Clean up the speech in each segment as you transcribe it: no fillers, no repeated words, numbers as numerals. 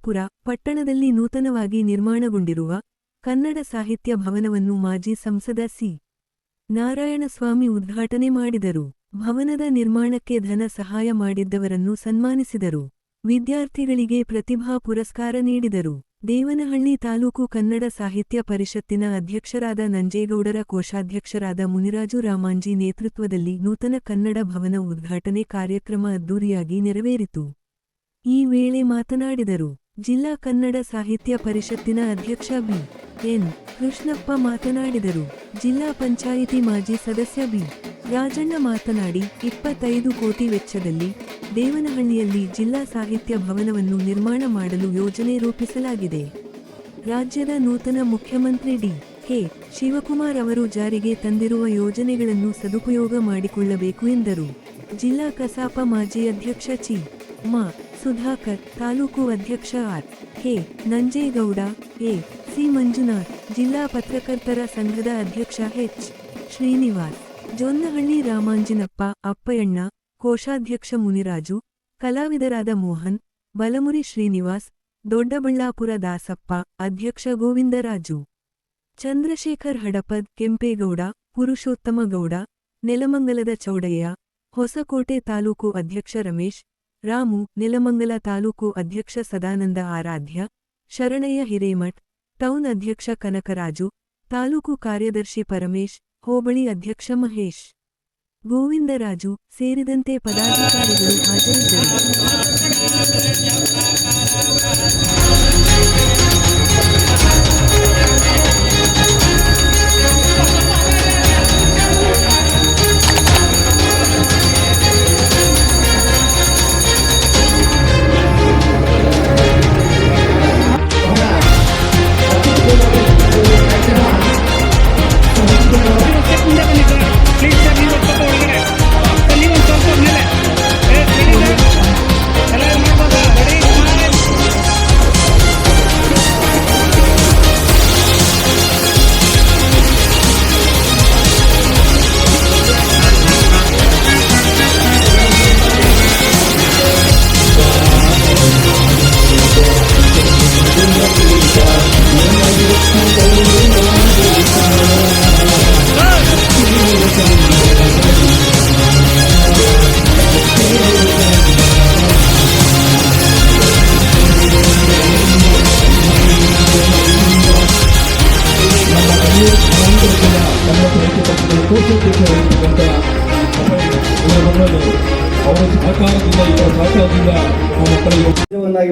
ಕುಂದಾಪುರ ಪಟ್ಟಣದಲ್ಲಿ ನೂತನವಾಗಿ ನಿರ್ಮಾಣಗೊಂಡಿರುವ ಕನ್ನಡ ಸಾಹಿತ್ಯ ಭವನವನ್ನು ಮಾಜಿ ಸಂಸದ ಸಿ. ನಾರಾಯಣಸ್ವಾಮಿ ಉದ್ಘಾಟನೆ ಮಾಡಿದರು. ಭವನದ ನಿರ್ಮಾಣಕ್ಕೆ ಧನ ಸಹಾಯ ಮಾಡಿದ್ದವರನ್ನು ಸನ್ಮಾನಿಸಿದರು. ವಿದ್ಯಾರ್ಥಿಗಳಿಗೆ ಪ್ರತಿಭಾ ಪುರಸ್ಕಾರ ನೀಡಿದರು. ದೇವನಹಳ್ಳಿ ತಾಲೂಕು ಕನ್ನಡ ಸಾಹಿತ್ಯ ಪರಿಷತ್ತಿನ ಅಧ್ಯಕ್ಷರಾದ ನಂಜೇಗೌಡರ ಕೋಶಾಧ್ಯಕ್ಷರಾದ ಮುನಿರಾಜು ರಾಮಾಂಜಿ ನೇತೃತ್ವದಲ್ಲಿ ನೂತನ ಕನ್ನಡ ಭವನ ಉದ್ಘಾಟನೆ ಕಾರ್ಯಕ್ರಮ ಅದ್ದೂರಿಯಾಗಿ ನೆರವೇರಿತು. ಈ ವೇಳೆ ಮಾತನಾಡಿದರು. ಜಿಲ್ಲಾ ಕನ್ನಡ ಸಾಹಿತ್ಯ ಪರಿಷತ್ತಿನ ಅಧ್ಯಕ್ಷ ಬಿ. ಎನ್. ಕೃಷ್ಣಪ್ಪ ಮಾತನಾಡಿದರು. ಜಿಲ್ಲಾ ಪಂಚಾಯಿತಿ ಮಾಜಿ ಸದಸ್ಯ ಬಿ. ರಾಜಣ್ಣ ಮಾತನಾಡಿ 25 ಕೋಟಿ ವೆಚ್ಚದಲ್ಲಿ ದೇವನಹಳ್ಳಿಯಲ್ಲಿ ಜಿಲ್ಲಾ ಸಾಹಿತ್ಯ ಭವನವನ್ನು ನಿರ್ಮಾಣ ಮಾಡಲು ಯೋಜನೆ ರೂಪಿಸಲಾಗಿದೆ. ರಾಜ್ಯದ ನೂತನ ಮುಖ್ಯಮಂತ್ರಿ ಡಿ. ಕೆ. ಶಿವಕುಮಾರ್ ಅವರು ಜಾರಿಗೆ ತಂದಿರುವ ಯೋಜನೆಗಳನ್ನು ಸದುಪಯೋಗ ಮಾಡಿಕೊಳ್ಳಬೇಕು ಎಂದರು. ಜಿಲ್ಲಾ ಕಸಾಪ ಮಾಜಿ ಅಧ್ಯಕ್ಷ ಚಿ. ಮ. ಸುಧಾಕರ್, ತಾಲೂಕು ಅಧ್ಯಕ್ಷ R. K. Nanjegowda, A. C. Manjunath, ಜಿಲ್ಲಾ ಪತ್ರಕರ್ತರ ಸಂಘದ ಅಧ್ಯಕ್ಷ ಎಚ್. ಶ್ರೀನಿವಾಸ್, ಜೊನ್ನಹಳ್ಳಿ ರಾಮಾಂಜಿನಪ್ಪ, ಅಪ್ಪಯ್ಯಣ್ಣ, ಕೋಶಾಧ್ಯಕ್ಷ ಮುನಿರಾಜು, ಕಲಾವಿದರಾದ ಮೋಹನ್, ಬಲಮುರಿ ಶ್ರೀನಿವಾಸ್, ದೊಡ್ಡಬಳ್ಳಾಪುರ ದಾಸಪ್ಪ, ಅಧ್ಯಕ್ಷ ಗೋವಿಂದರಾಜು, ಚಂದ್ರಶೇಖರ್ ಹಡಪದ್, ಕೆಂಪೇಗೌಡ, ಪುರುಷೋತ್ತಮಗೌಡ, ನೆಲಮಂಗಲದ ಚೌಡಯ್ಯ, ಹೊಸಕೋಟೆ ತಾಲೂಕು ಅಧ್ಯಕ್ಷ ರಮೇಶ್, ರಾಮು, ನೆಲಮಂಗಲ ತಾಲೂಕು ಅಧ್ಯಕ್ಷ ಸದಾನಂದ ಆರಾಧ್ಯ, ಶರಣಯ್ಯ ಹಿರೇಮಠ್, ಟೌನ್ ಅಧ್ಯಕ್ಷ ಕನಕರಾಜು, ತಾಲೂಕು ಕಾರ್ಯದರ್ಶಿ ಪರಮೇಶ್, ಹೋಬಳಿ ಅಧ್ಯಕ್ಷ ಮಹೇಶ್, ಗೋವಿಂದರಾಜು ಸೇರಿದಂತೆ ಪದಾಧಿಕಾರಿಗಳು ಹಾಜರಿದ್ದರು.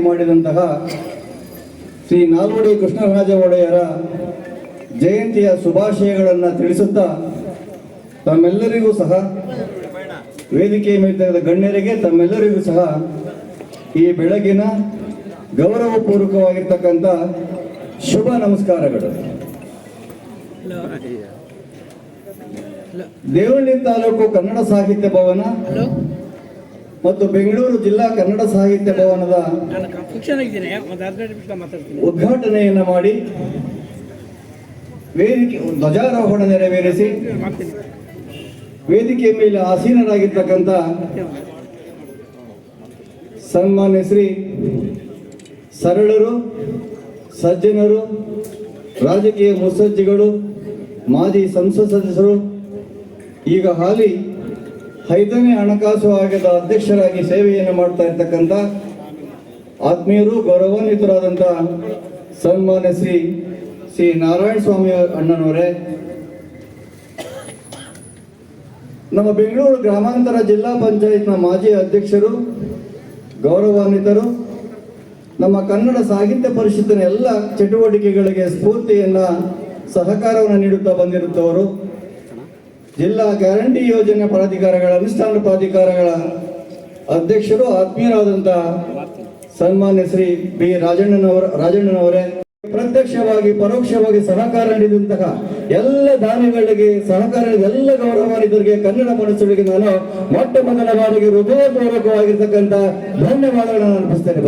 ಮಾಡಿದಂತಹ ಶ್ರೀ ನಾಲ್ವಡಿ ಕೃಷ್ಣರಾಜ ಒಡೆಯರ ಜಯಂತಿಯ ಶುಭಾಶಯಗಳನ್ನು ತಿಳಿಸುತ್ತಾ ತಮ್ಮೆಲ್ಲರಿಗೂ ಸಹ ವೇದಿಕೆ ಮೇಲಿದ್ದ ಗಣ್ಯರಿಗೆ ತಮ್ಮೆಲ್ಲರಿಗೂ ಸಹ ಈ ಬೆಳಗಿನ ಗೌರವಪೂರ್ವಕವಾಗಿರ್ತಕ್ಕಂಥ ಶುಭ ನಮಸ್ಕಾರಗಳು. ದೇವನಹಳ್ಳಿ ತಾಲೂಕು ಕನ್ನಡ ಸಾಹಿತ್ಯ ಭವನ ಮತ್ತು ಬೆಂಗಳೂರು ಜಿಲ್ಲಾ ಕನ್ನಡ ಸಾಹಿತ್ಯ ಭವನದ ಉದ್ಘಾಟನೆಯನ್ನು ಮಾಡಿ ವೇದಿಕೆ ಧ್ವಜಾರೋಹಣ ನೆರವೇರಿಸಿ ವೇದಿಕೆ ಮೇಲೆ ಆಸೀನರಾಗಿರ್ತಕ್ಕಂಥ ಸನ್ಮಾನ್ಯ ಶ್ರೀ ಸರಳರು, ಸಜ್ಜನರು, ರಾಜಕೀಯ ಮುತ್ಸದ್ದಿಗಳು, ಮಾಜಿ ಸಂಸತ್ ಸದಸ್ಯರು, ಈಗ ಹಾಲಿ 5ನೇ ಹಣಕಾಸು ಆಯೋಗದ ಅಧ್ಯಕ್ಷರಾಗಿ ಸೇವೆಯನ್ನು ಮಾಡ್ತಾ ಇರ್ತಕ್ಕಂಥ ಆತ್ಮೀಯರು, ಗೌರವಾನ್ವಿತರಾದಂಥ ಸನ್ಮಾನ್ಯ ಶ್ರೀ ನಾರಾಯಣಸ್ವಾಮಿ ಅಣ್ಣನವರೇ, ನಮ್ಮ ಬೆಂಗಳೂರು ಗ್ರಾಮಾಂತರ ಜಿಲ್ಲಾ ಪಂಚಾಯತ್ನ ಮಾಜಿ ಅಧ್ಯಕ್ಷರು, ಗೌರವಾನ್ವಿತರು, ನಮ್ಮ ಕನ್ನಡ ಸಾಹಿತ್ಯ ಪರಿಷತ್ತಿನ ಎಲ್ಲ ಚಟುವಟಿಕೆಗಳಿಗೆ ಸ್ಫೂರ್ತಿಯನ್ನು ಸಹಕಾರವನ್ನು ನೀಡುತ್ತಾ ಬಂದಿರುತ್ತವರು, ಜಿಲ್ಲಾ ಗ್ಯಾರಂಟಿ ಯೋಜನೆ ಪ್ರಾಧಿಕಾರಗಳ ಅನುಷ್ಠಾನ ಪ್ರಾಧಿಕಾರಗಳ ಅಧ್ಯಕ್ಷರು, ಆತ್ಮೀಯರಾದಂಥ ಸನ್ಮಾನ್ಯ ಶ್ರೀ ಬಿ. ರಾಜಣ್ಣನವರೇ, ಪ್ರತ್ಯಕ್ಷವಾಗಿ ಪರೋಕ್ಷವಾಗಿ ಸಹಕಾರ ನೀಡಿದಂತಹ ಎಲ್ಲ ದಾನಿಗಳಿಗೆ ಸಹಕಾರ ಎಲ್ಲ ಗೌರವಾನ್ವಿತರಿಗೆ ಕನ್ನಡ ಮನಸ್ಸುಗಳಿಗೆ ನಾನು ಮೊಟ್ಟ ಮೊದಲ ಬಾರಿಗೆ ಹೃದಯಪೂರ್ವಕವಾಗಿರ್ತಕ್ಕಂಥ ಧನ್ಯವಾದಗಳನ್ನು ಅರ್ಪಿಸ್ತೇನೆ.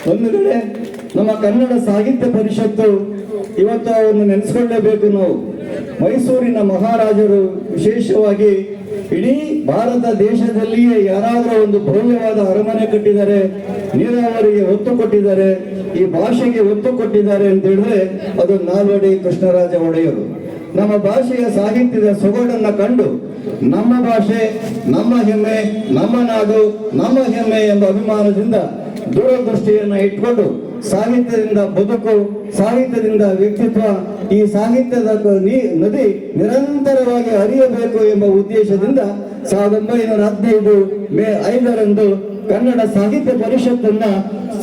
ಬಂಧುಗಳೇ, ನಮ್ಮ ಕನ್ನಡ ಸಾಹಿತ್ಯ ಪರಿಷತ್ತು ಇವತ್ತು ಅವರನ್ನು ನೆನೆಸ್ಕೊಳ್ಳೇಬೇಕು. ನಾವು ಮೈಸೂರಿನ ಮಹಾರಾಜರು ವಿಶೇಷವಾಗಿ ಇಡೀ ಭಾರತ ದೇಶದಲ್ಲಿಯೇ ಯಾರಾದರೂ ಒಂದು ಭವ್ಯವಾದ ಅರಮನೆ ಕಟ್ಟಿದ್ದಾರೆ, ನೀರಾವರಿಗೆ ಒತ್ತು ಕೊಟ್ಟಿದ್ದಾರೆ, ಈ ಭಾಷೆಗೆ ಒತ್ತು ಕೊಟ್ಟಿದ್ದಾರೆ ಅಂತ ಹೇಳಿದ್ರೆ ಅದು ನಾಲ್ವಡಿ ಕೃಷ್ಣರಾಜ ಒಡೆಯರು. ನಮ್ಮ ಭಾಷೆಯ ಸಾಹಿತ್ಯದ ಸೊಗಡನ್ನ ಕಂಡು ನಮ್ಮ ಭಾಷೆ, ನಮ್ಮ ಹೆಮ್ಮೆ, ನಮ್ಮ ನಾಡು, ನಮ್ಮ ಹೆಮ್ಮೆ ಎಂಬ ಅಭಿಮಾನದಿಂದ ದೂರದೃಷ್ಟಿಯನ್ನ ಇಟ್ಕೊಂಡು ಸಾಹಿತ್ಯದಿಂದ ಬದುಕು, ಸಾಹಿತ್ಯದಿಂದ ವ್ಯಕ್ತಿತ್ವ, ಈ ಸಾಹಿತ್ಯದ ನದಿ ನಿರಂತರವಾಗಿ ಹರಿಯಬೇಕು ಎಂಬ ಉದ್ದೇಶದಿಂದ 1915 ಮೇ 5ರಂದು ಕನ್ನಡ ಸಾಹಿತ್ಯ ಪರಿಷತ್ತನ್ನ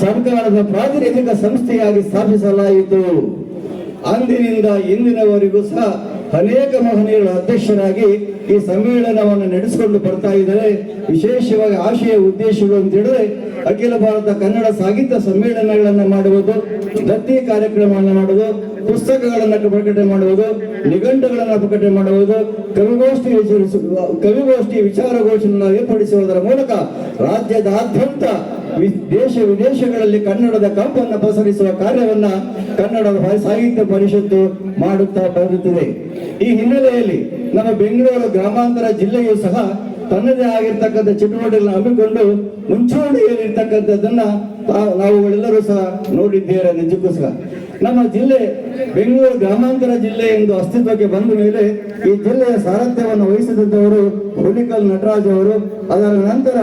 ಸರ್ಕಾರದ ಪ್ರಾತಿನಿಧಿಕ ಸಂಸ್ಥೆಯಾಗಿ ಸ್ಥಾಪಿಸಲಾಯಿತು. ಅಂದಿನಿಂದ ಇಂದಿನವರೆಗೂ ಸಹ ಅನೇಕ ಮಹನೀಯರ ಅಧ್ಯಕ್ಷರಾಗಿ ಈ ಸಮ್ಮೇಳನವನ್ನು ನಡೆಸಿಕೊಂಡು ಬರ್ತಾ ಇದ್ದಾರೆ. ವಿಶೇಷವಾಗಿ ಆಶಯ ಉದ್ದೇಶಗಳು ಅಂತ ಹೇಳಿದ್ರೆ ಅಖಿಲ ಭಾರತ ಕನ್ನಡ ಸಾಹಿತ್ಯ ಸಮ್ಮೇಳನಗಳನ್ನು ಮಾಡುವುದು, ದತ್ತಿ ಕಾರ್ಯಕ್ರಮವನ್ನು ಮಾಡುವುದು, ಪುಸ್ತಕಗಳನ್ನು ಪ್ರಕಟಣೆ ಮಾಡುವುದು, ನಿಘಂಟುಗಳನ್ನು ಪ್ರಕಟಣೆ ಮಾಡುವುದು, ಕವಿಗೋಷ್ಠಿ ವಿಚಾರಗೋಷ್ಠಿಯನ್ನು ಏರ್ಪಡಿಸುವುದರ ಮೂಲಕ ರಾಜ್ಯದಾದ್ಯಂತ ದೇಶ ವಿದೇಶಗಳಲ್ಲಿ ಕನ್ನಡದ ಕಂಪನ್ನು ಪಸರಿಸುವ ಕಾರ್ಯವನ್ನ ಕನ್ನಡ ಸಾಹಿತ್ಯ ಪರಿಷತ್ತು ಮಾಡುತ್ತಾ ಬರುತ್ತಿದೆ. ಈ ಹಿನ್ನೆಲೆಯಲ್ಲಿ ನಮ್ಮ ಬೆಂಗಳೂರು ಗ್ರಾಮಾಂತರ ಜಿಲ್ಲೆಯೂ ಸಹ ತನ್ನದೇ ಆಗಿರ್ತಕ್ಕಂಥ ಚಟುವಟಿಕೆಗಳನ್ನು ಹಮ್ಮಿಕೊಂಡು ಮುಂಚೂಣಿಯಲ್ಲಿರ್ತಕ್ಕಂಥದ್ದನ್ನ ನಾವುಗಳೆಲ್ಲರೂ ಸಹ ನೋಡಿದ್ದೇವೆ. ನಿಜಕ್ಕೂ ಸಹ ನಮ್ಮ ಜಿಲ್ಲೆ ಬೆಂಗಳೂರು ಗ್ರಾಮಾಂತರ ಜಿಲ್ಲೆ ಎಂದು ಅಸ್ತಿತ್ವಕ್ಕೆ ಬಂದ ಮೇಲೆ ಈ ಜಿಲ್ಲೆಯ ಸಾರಥ್ಯವನ್ನು ವಹಿಸಿದಂತವರು ಹುಲಿಕಲ್ ನಟರಾಜ್ ಅವರು, ಅದರ ನಂತರ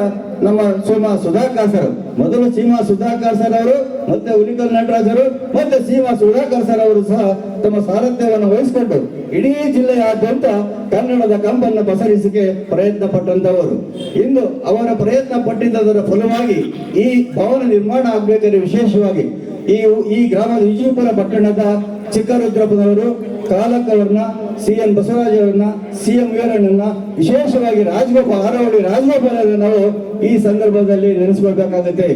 ನಮ್ಮ ಸೀಮಾ ಸುಧಾಕರ್ ಸರ್, ಮೊದಲು ಸೀಮಾ ಸುಧಾಕರ್ ಸರ್ ಅವರು, ಮತ್ತೆ ಹುಲಿಕಲ್ ನಟರಾಜರು, ಮತ್ತೆ ಸೀಮಾ ಸುಧಾಕರ್ ಸರ್ ಅವರು ಸಹ ತಮ್ಮ ಸಾರಥ್ಯವನ್ನು ವಹಿಸಿಕೊಂಡು ಇಡೀ ಜಿಲ್ಲೆಯಾದ್ಯಂತ ಕನ್ನಡದ ಕಂಪನ್ನು ಪಸರಿಸಿಕೆ ಪ್ರಯತ್ನ ಪಟ್ಟಂತವರು. ಇಂದು ಅವರ ಪ್ರಯತ್ನ ಪಟ್ಟಿದ್ದರ ಫಲವಾಗಿ ಈ ಭವನ ನಿರ್ಮಾಣ ಆಗ್ಬೇಕಾದ್ರೆ ವಿಶೇಷವಾಗಿ ಈ ಗ್ರಾಮದ ವಿಜಯಪುರ ಪಟ್ಟಣದ ಚಿಕ್ಕರುದ್ರಪ್ಪನವರು, ಕಾಲಕ್ಕವರನ್ನ, CN ಬಸವರಾಜ್ ಅವರನ್ನ, CM ವೀರಣ್ಣನ, ವಿಶೇಷವಾಗಿ ರಾಜಗೋಪಾಲ್ ಹಾರೋಳಿ ರಾಜಗೋಪಾಲ್ ನಾವು ಈ ಸಂದರ್ಭದಲ್ಲಿ ನೆನೆಸ್ಕೊಳ್ಬೇಕಾಗುತ್ತೆ.